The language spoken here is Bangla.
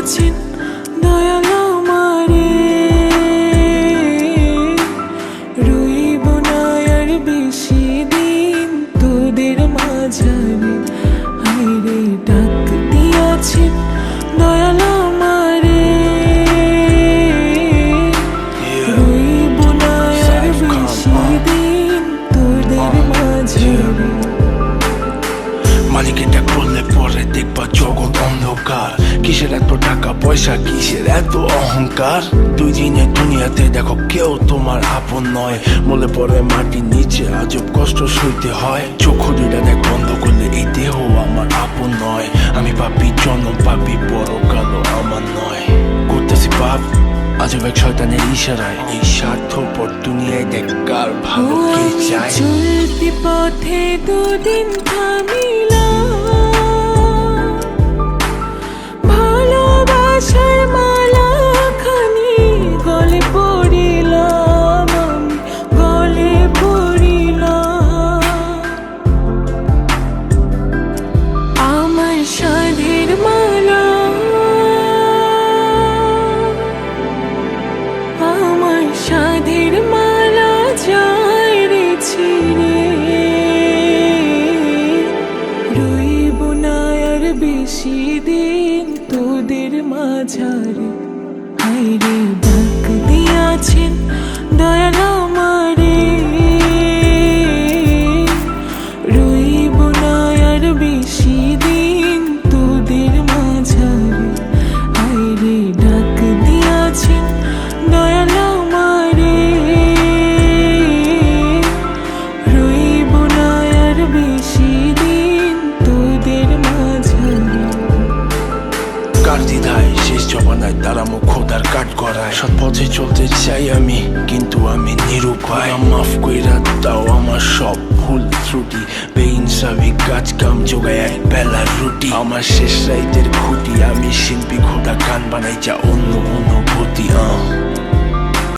দিয়াছেন দয়াল আমারে, রইব না আর বেশি দিন তোদের মাঝারে। হায়রে ডাক দিয়াছেন দয়াল আমারে, রইব না আর বেশি দিন তোদের মাঝারে। মালিকের ডাক করলে পরে দেখবা জগৎ অন্ধকার। কিসের এত টাকা পয়সা, কিসের এত অহংকার? দুই দিনের দুনিয়াতে দেখো কেউ তোমার আপন নয়। মলে পরে মাটির নিচে আজব কষ্ট সইতে হয়। চোখ দুইটা দেখ বন্ধ করলে এই দেহ আমার আপন নয়। আমি পাপি জন্ম, পাপি বড় কালো আমার নয়। করতেছি পাপ আজব এক শয়তানের ইশারায়। এই স্বার্থপর দুনিয়ায় দেখ কার ভালো কে চায়। চলতি পথে দুদিন থামিলাম, ভালোবাসার মালা খানি গলে পড়িলাম, আমি গলে পড়িলাম। আমার সাধের মালা, আমার সাধের মালা যায় রে ছিঁড়ে, রইব না আর বেশি দিন তোদের মাঝারে। হায়রে ডাক দিয়াছেন দয়াল আমারে, রইব না আর বেশি দিন তোদের মাঝারে। হায়রে ডাক দিয়াছেন দয়াল আমারে, রইব না আর বেশি দিন তোদের মাঝারে। কার দ্বিধায় শেষ জমানায় তারা মুখ খোদার কাট করায়। সৎ পথে চলতে চাই আমি, কিন্তু আমি নিরুপায়। মাফ কইরা দাও আমার সব ভুল ত্রুটি। বেইনসাফি কাজ কাম জোগায় এক বেলার রুটি। আমার শেষ রাইতের খুঁটি, আমি শিল্পী খোদা গান বানাই যা অন্য অনুভূতি।